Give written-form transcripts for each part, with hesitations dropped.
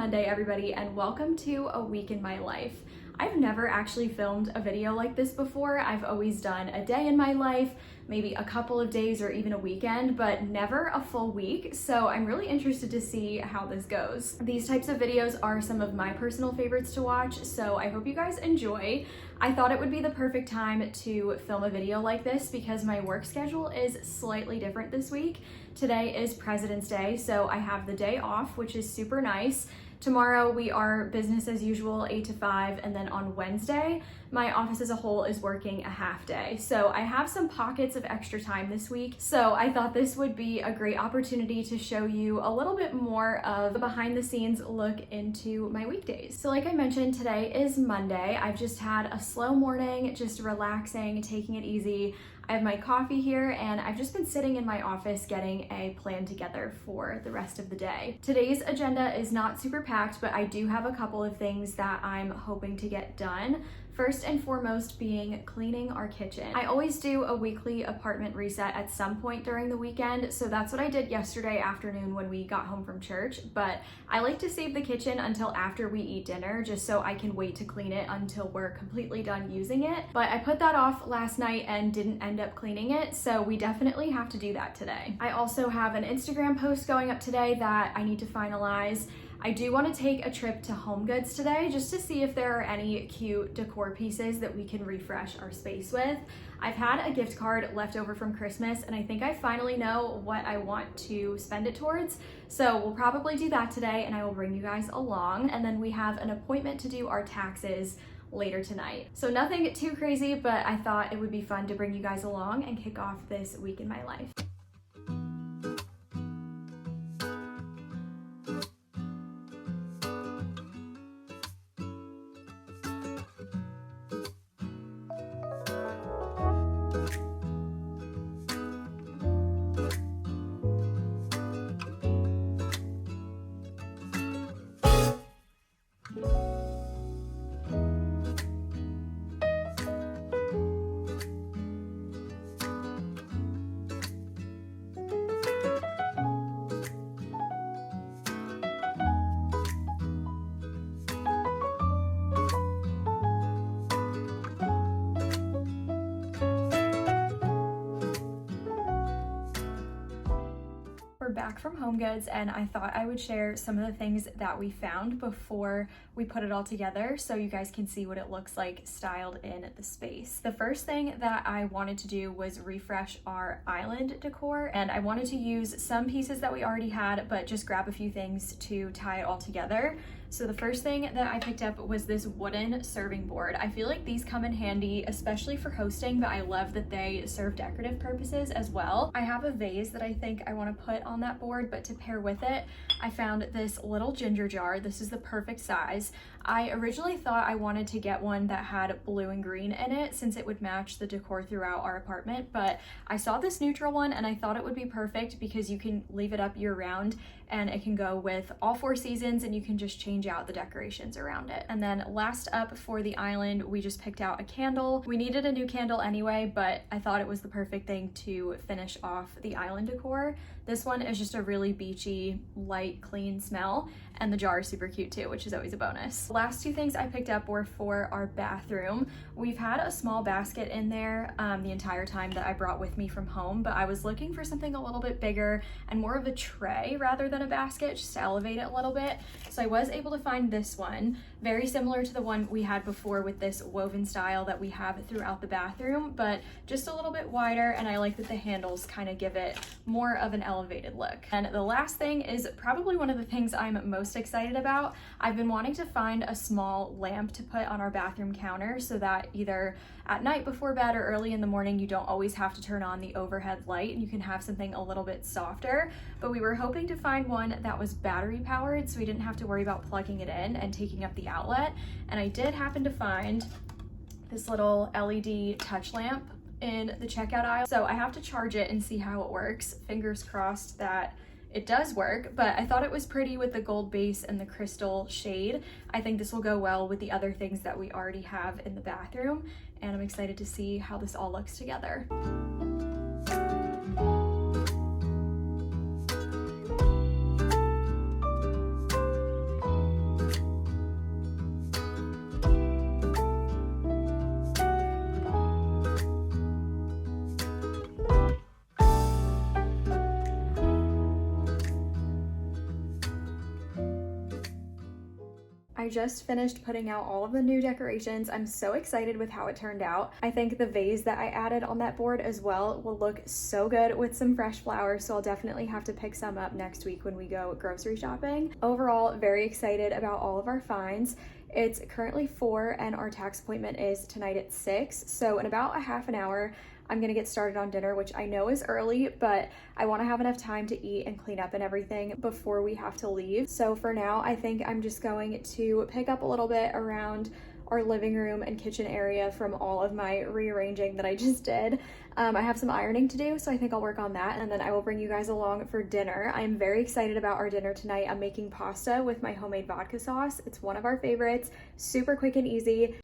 Monday, everybody, and welcome to A Week in My Life. I've never actually filmed a video like this before. I've always done a day in my life, maybe a couple of days or even a weekend, but never a full week. So I'm really interested to see how this goes. These types of videos are some of my personal favorites to watch, so I hope you guys enjoy. I thought it would be the perfect time to film a video like this because my work schedule is slightly different this week. Today is President's Day, so I have the day off, which is super nice. Tomorrow we are business as usual, 8 to 5, and then on Wednesday, my office as a whole is working a half day. So I have some pockets of extra time this week. So I thought this would be a great opportunity to show you a little bit more of a behind the scenes look into my weekdays. So like I mentioned, today is Monday. I've just had a slow morning, just relaxing, taking it easy. I have my coffee here and I've just been sitting in my office getting a plan together for the rest of the day. Today's agenda is not super packed, but I do have a couple of things that I'm hoping to get done. First and foremost being cleaning our kitchen. I always do a weekly apartment reset at some point during the weekend, so that's what I did yesterday afternoon when we got home from church, but I like to save the kitchen until after we eat dinner just so I can wait to clean it until we're completely done using it. But I put that off last night and didn't end up cleaning it, so we definitely have to do that today. I also have an Instagram post going up today that I need to finalize. I do want to take a trip to HomeGoods today just to see if there are any cute decor pieces that we can refresh our space with. I've had a gift card left over from Christmas and I think I finally know what I want to spend it towards. So we'll probably do that today and I will bring you guys along. And then we have an appointment to do our taxes later tonight. So nothing too crazy, but I thought it would be fun to bring you guys along and kick off this week in my life. Back from HomeGoods and I thought I would share some of the things that we found before we put it all together so you guys can see what it looks like styled in the space. The first thing that I wanted to do was refresh our island decor, and I wanted to use some pieces that we already had but just grab a few things to tie it all together. So the first thing that I picked up was this wooden serving board. I feel like these come in handy, especially for hosting, but I love that they serve decorative purposes as well. I have a vase that I think I want to put on that board, but to pair with it, I found this little ginger jar. This is the perfect size. I originally thought I wanted to get one that had blue and green in it since it would match the decor throughout our apartment, but I saw this neutral one and I thought it would be perfect because you can leave it up year round and it can go with all 4 seasons and you can just change out the decorations around it. And then last up for the island, we just picked out a candle. We needed a new candle anyway, but I thought it was the perfect thing to finish off the island decor. This one is just a really beachy, light, clean smell, and the jar is super cute too, which is always a bonus. The last 2 things I picked up were for our bathroom. We've had a small basket in there the entire time that I brought with me from home, but I was looking for something a little bit bigger and more of a tray rather than a basket, just to elevate it a little bit. So I was able to find this one, very similar to the one we had before with this woven style that we have throughout the bathroom, but just a little bit wider, and I like that the handles kind of give it more of an elevated look. And the last thing is probably one of the things I'm most excited about. I've been wanting to find a small lamp to put on our bathroom counter so that either at night before bed or early in the morning you don't always have to turn on the overhead light and you can have something a little bit softer. But we were hoping to find one that was battery powered so we didn't have to worry about plugging it in and taking up the outlet. And I did happen to find this little LED touch lamp in the checkout aisle. So I have to charge it and see how it works. Fingers crossed that it does work, but I thought it was pretty with the gold base and the crystal shade. I think this will go well with the other things that we already have in the bathroom, and I'm excited to see how this all looks together. I just finished putting out all of the new decorations. I'm so excited with how it turned out. I think the vase that I added on that board as well will look so good with some fresh flowers, so I'll definitely have to pick some up next week when we go grocery shopping. Overall, very excited about all of our finds. It's currently 4 and our tax appointment is tonight at 6, so in about a half an hour, I'm gonna get started on dinner, which I know is early, but I wanna have enough time to eat and clean up and everything before we have to leave. So for now, I think I'm just going to pick up a little bit around our living room and kitchen area from all of my rearranging that I just did. I have some ironing to do, so I think I'll work on that, and then I will bring you guys along for dinner. I'm very excited about our dinner tonight. I'm making pasta with my homemade vodka sauce. It's one of our favorites, super quick and easy.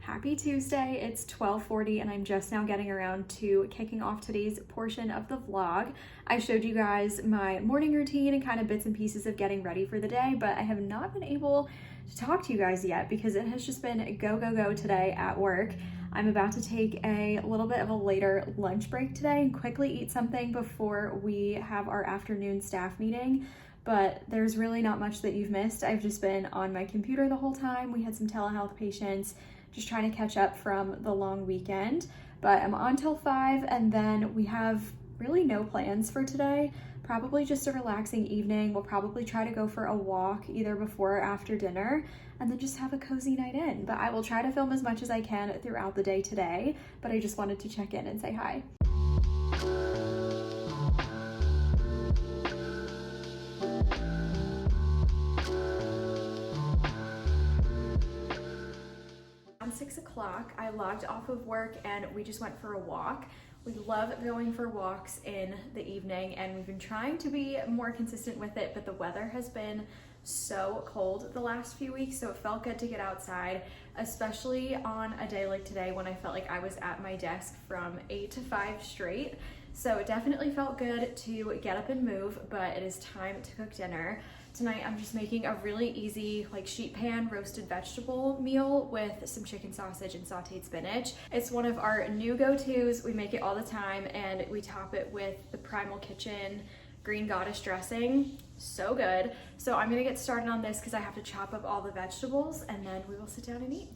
Happy Tuesday, it's 12:40 and I'm just now getting around to kicking off today's portion of the vlog. I showed you guys my morning routine and kind of bits and pieces of getting ready for the day, but I have not been able to talk to you guys yet because it has just been go, go, go today at work. I'm about to take a little bit of a later lunch break today and quickly eat something before we have our afternoon staff meeting. But there's really not much that you've missed. I've just been on my computer the whole time. We had some telehealth patients, just trying to catch up from the long weekend. But I'm on till 5 and then we have really no plans for today. Probably just a relaxing evening. We'll probably try to go for a walk either before or after dinner and then just have a cozy night in. But I will try to film as much as I can throughout the day today, but I just wanted to check in and say hi. Around 6 o'clock, I logged off of work and we just went for a walk. We love going for walks in the evening and we've been trying to be more consistent with it, but the weather has been so cold the last few weeks, so it felt good to get outside, especially on a day like today when I felt like I was at my desk from 8 to 5 straight. So it definitely felt good to get up and move, but it is time to cook dinner. Tonight I'm just making a really easy like sheet pan roasted vegetable meal with some chicken sausage and sauteed spinach. It's one of our new go-tos. We make it all the time and we top it with the Primal Kitchen Green Goddess dressing. So good. So I'm gonna get started on this because I have to chop up all the vegetables and then we will sit down and eat.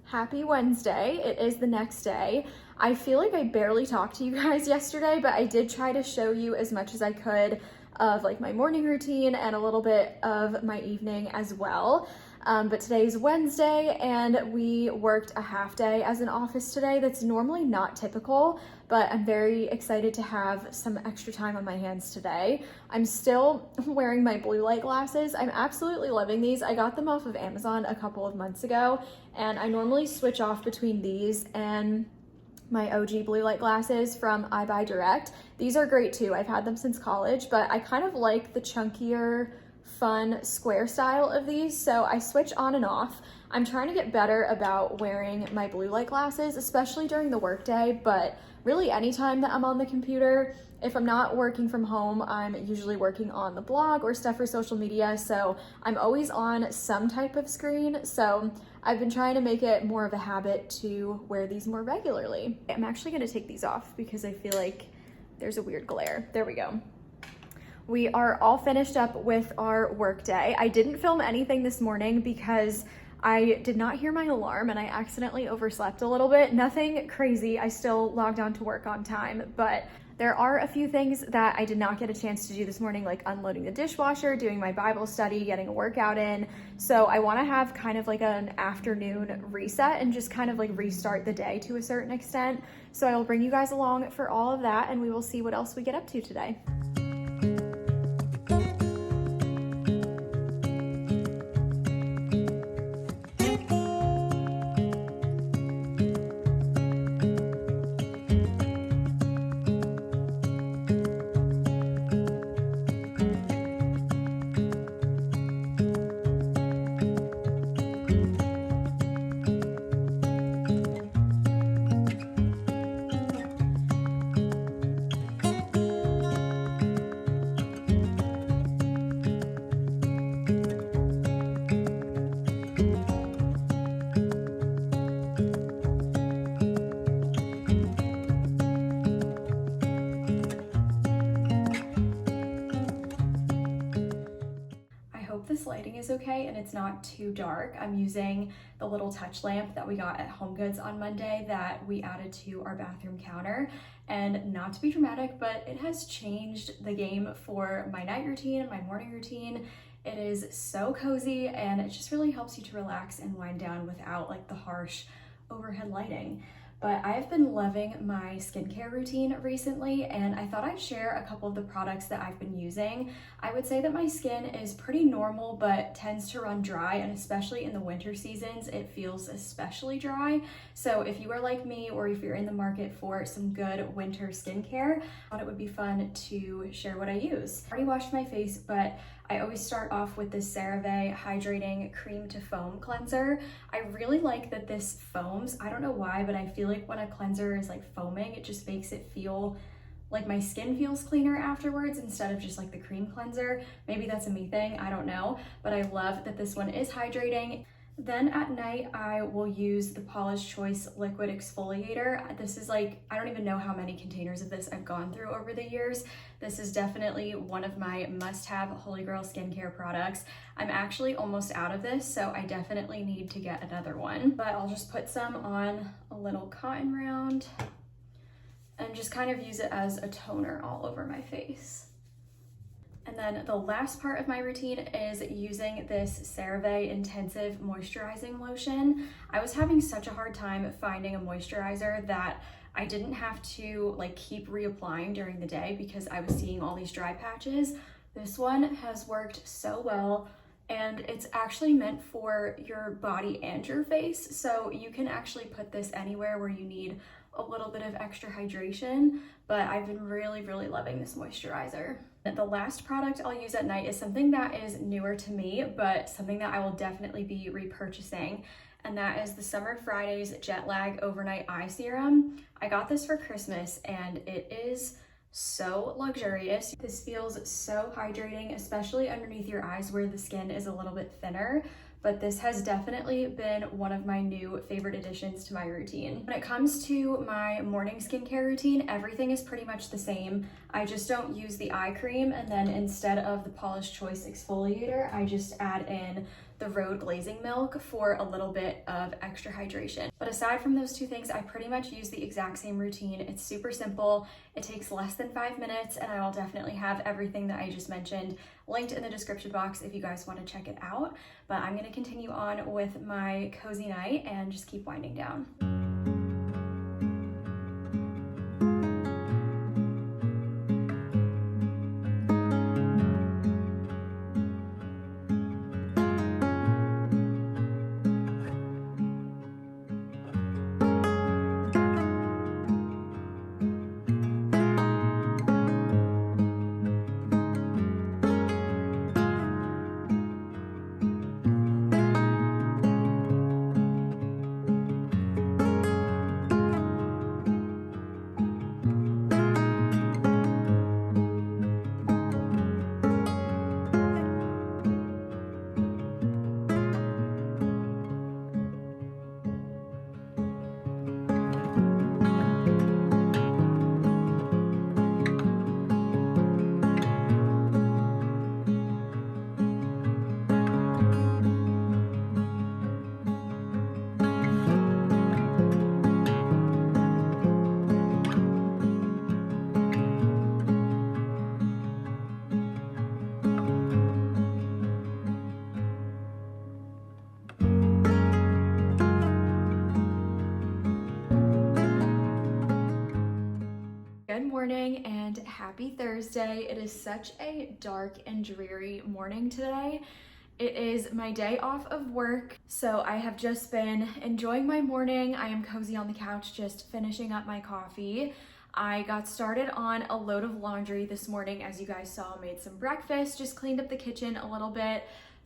Happy Wednesday. It is the next day. I feel like I barely talked to you guys yesterday, but I did try to show you as much as I could of like my morning routine and a little bit of my evening as well. But today's Wednesday and we worked a half day as an office today. That's normally not typical, but I'm very excited to have some extra time on my hands today. I'm still wearing my blue light glasses. I'm absolutely loving these. I got them off of Amazon a couple of months ago and I normally switch off between these and my OG blue light glasses from EyeBuyDirect. These are great too. I've had them since college, but I kind of like the chunkier, fun square style of these, so I switch on and off. I'm trying to get better about wearing my blue light glasses, especially during the workday, but really anytime that I'm on the computer, If I'm not working from home, I'm usually working on the blog or stuff for social media, so I'm always on some type of screen. So I've been trying to make it more of a habit to wear these more regularly. I'm actually gonna take these off because I feel like there's a weird glare. There we go. We are all finished up with our work day. I didn't film anything this morning because I did not hear my alarm and I accidentally overslept a little bit. Nothing crazy. I still logged on to work on time, but there are a few things that I did not get a chance to do this morning, like unloading the dishwasher, doing my Bible study, getting a workout in. So I want to have kind of like an afternoon reset and just kind of like restart the day to a certain extent. So I will bring you guys along for all of that and we will see what else we get up to today. This lighting is okay and it's not too dark. I'm using the little touch lamp that we got at HomeGoods on Monday that we added to our bathroom counter. And not to be dramatic, but it has changed the game for my night routine and my morning routine. It is so cozy and it just really helps you to relax and wind down without like the harsh overhead lighting. But I've been loving my skincare routine recently and I thought I'd share a couple of the products that I've been using. I would say that my skin is pretty normal but tends to run dry, and especially in the winter seasons it feels especially dry. So if you are like me or if you're in the market for some good winter skincare, I thought it would be fun to share what I use. I already washed my face, but I always start off with this CeraVe Hydrating Cream to Foam Cleanser. I really like that this foams. I don't know why, but I feel like when a cleanser is like foaming, it just makes it feel like my skin feels cleaner afterwards instead of just like the cream cleanser. Maybe that's a me thing, I don't know, but I love that this one is hydrating. Then at night, I will use the Paula's Choice Liquid Exfoliator. This is like, I don't even know how many containers of this I've gone through over the years. This is definitely one of my must-have Holy Grail skincare products. I'm actually almost out of this, so I definitely need to get another one. But I'll just put some on a little cotton round and just kind of use it as a toner all over my face. And then the last part of my routine is using this CeraVe Intensive Moisturizing Lotion. I was having such a hard time finding a moisturizer that I didn't have to like keep reapplying during the day because I was seeing all these dry patches. This one has worked so well and it's actually meant for your body and your face. So you can actually put this anywhere where you need a little bit of extra hydration, but I've been really loving this moisturizer. The last product I'll use at night is something that is newer to me, but something that I will definitely be repurchasing, and that is the Summer Fridays Jet Lag Overnight Eye Serum. I got this for Christmas and it is so luxurious. This feels so hydrating, especially underneath your eyes where the skin is a little bit thinner. But this has definitely been one of my new favorite additions to my routine. When it comes to my morning skincare routine, everything is pretty much the same. I just don't use the eye cream, and then instead of the Paula's Choice exfoliator, I just add in the Rhode Glazing Milk for a little bit of extra hydration. But aside from those two things, I pretty much use the exact same routine. It's super simple. It takes less than 5 minutes, and I will definitely have everything that I just mentioned linked in the description box if you guys want to check it out. But I'm gonna continue on with my cozy night and just keep winding down. morning and happy Thursday. It is such a dark and dreary morning today. It is my day off of work, so I have just been enjoying my morning. I am cozy on the couch, just finishing up my coffee. I got started on a load of laundry this morning, as you guys saw, made some breakfast, just cleaned up the kitchen a little bit.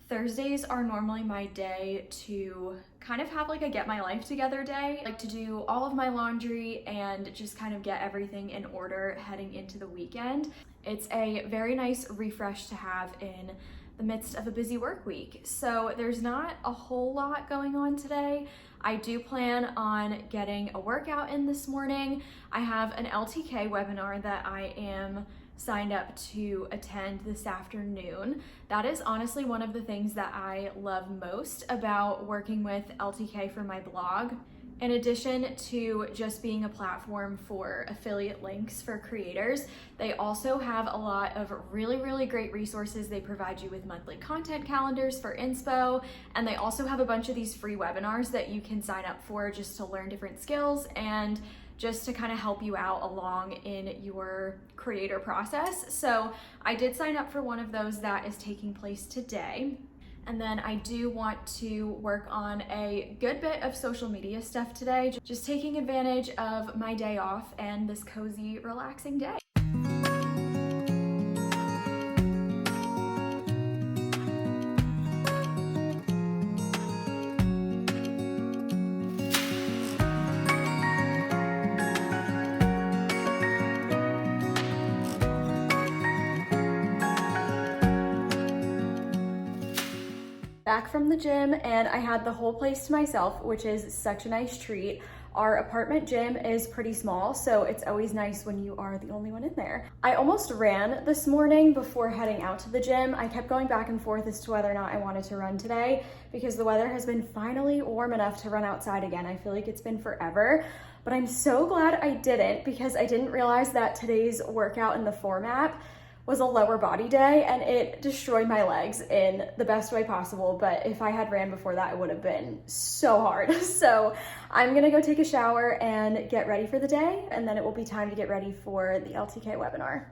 Thursdays are normally my day to kind of have like a get my life together day. I like to do all of my laundry and just kind of get everything in order heading into the weekend. It's a very nice refresh to have in the midst of a busy work week. So there's not a whole lot going on today. I do plan on getting a workout in this morning. I have an LTK webinar that I am signed up to attend this afternoon. That is honestly one of the things that I love most about working with LTK for my blog. In addition to just being a platform for affiliate links for creators, they also have a lot of really great resources. They provide you with monthly content calendars for inspo, and they also have a bunch of these free webinars that you can sign up for just to learn different skills and just to kind of help you out along in your creator process. So I did sign up for one of those that is taking place today. And then I do want to work on a good bit of social media stuff today, just taking advantage of my day off and this cozy, relaxing day. Back from the gym, and I had the whole place to myself, which is such a nice treat. Our apartment gym is pretty small, so it's always nice when you are the only one in there. I almost ran this morning before heading out to the gym. I kept going back and forth as to whether or not I wanted to run today because the weather has been finally warm enough to run outside again. I feel like it's been forever, but I'm so glad I didn't because I didn't realize that today's workout in the format was a lower body day and it destroyed my legs in the best way possible. But if I had ran before that, it would have been so hard. So I'm gonna go take a shower and get ready for the day, and then it will be time to get ready for the LTK webinar.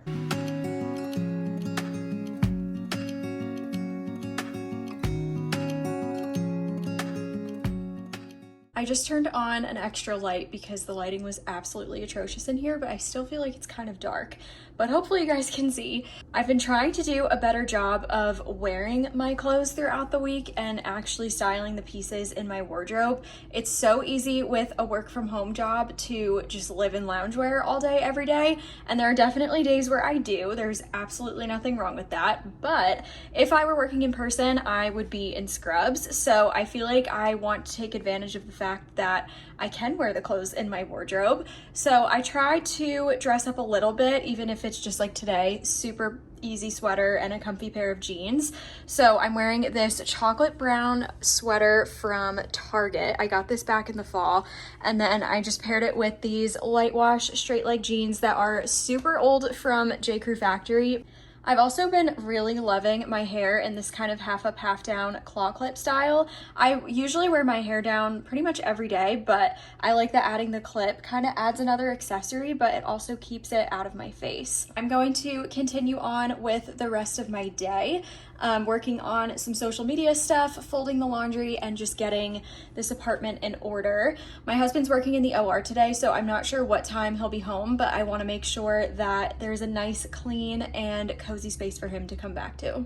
I just turned on an extra light because the lighting was absolutely atrocious in here, but I still feel like it's kind of dark. But hopefully you guys can see. I've been trying to do a better job of wearing my clothes throughout the week and actually styling the pieces in my wardrobe. It's so easy with a work from home job to just live in loungewear all day, every day. And there are definitely days where I do. There's absolutely nothing wrong with that. But if I were working in person, I would be in scrubs. So I feel like I want to take advantage of the fact that I can wear the clothes in my wardrobe. So I try to dress up a little bit, even if it's just like today, super easy sweater and a comfy pair of jeans. So I'm wearing this chocolate brown sweater from Target. I got this back in the fall, and then I just paired it with these light wash straight leg jeans that are super old from J. Crew Factory. I've also been really loving my hair in this kind of half up, half down claw clip style. I usually wear my hair down pretty much every day, but I like that adding the clip kind of adds another accessory, but it also keeps it out of my face. I'm going to continue on with the rest of my day, working on some social media stuff, folding the laundry, and just getting this apartment in order. My husband's working in the OR today, so I'm not sure what time he'll be home, but I want to make sure that there's a nice, clean, and cozy space for him to come back to.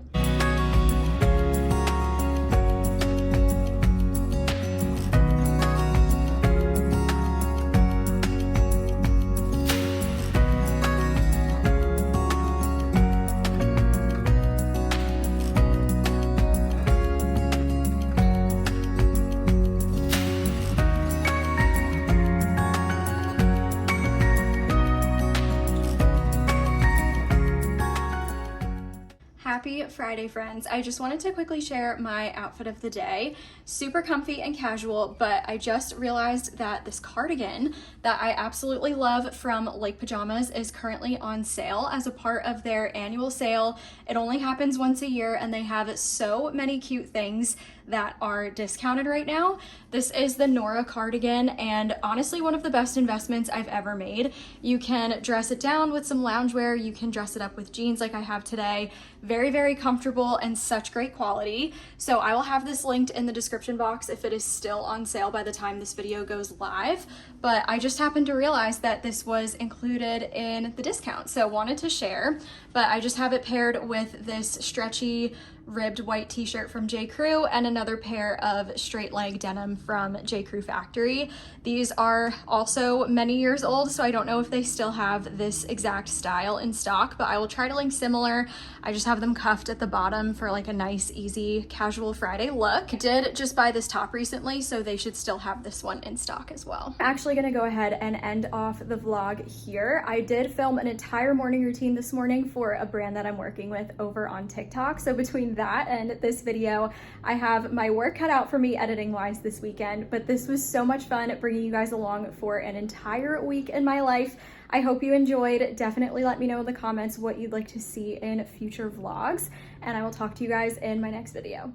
Happy Friday, friends. I just wanted to quickly share my outfit of the day. Super comfy and casual, but I just realized that this cardigan that I absolutely love from Lake Pajamas is currently on sale as a part of their annual sale. It only happens once a year, and they have so many cute things that are discounted right now. This is the Nora cardigan, and honestly one of the best investments I've ever made. You can dress it down with some loungewear, you can dress it up with jeans like I have today. Very, very comfortable and such great quality. So I will have this linked in the description box if it is still on sale by the time this video goes live. But I just happened to realize that this was included in the discount, so wanted to share. But I just have it paired with this stretchy ribbed white t-shirt from J. Crew and another pair of straight leg denim from J. Crew Factory. These are also many years old, so I don't know if they still have this exact style in stock, but I will try to link similar. I just have them cuffed at the bottom for like a nice, easy, casual Friday look. I did just buy this top recently, so they should still have this one in stock as well. I'm actually gonna go ahead and end off the vlog here. I did film an entire morning routine this morning for a brand that I'm working with over on TikTok. So between that and this video, I have my work cut out for me editing wise this weekend, but this was so much fun bringing you guys along for an entire week in my life. I hope you enjoyed. Definitely let me know in the comments what you'd like to see in future vlogs, and I will talk to you guys in my next video.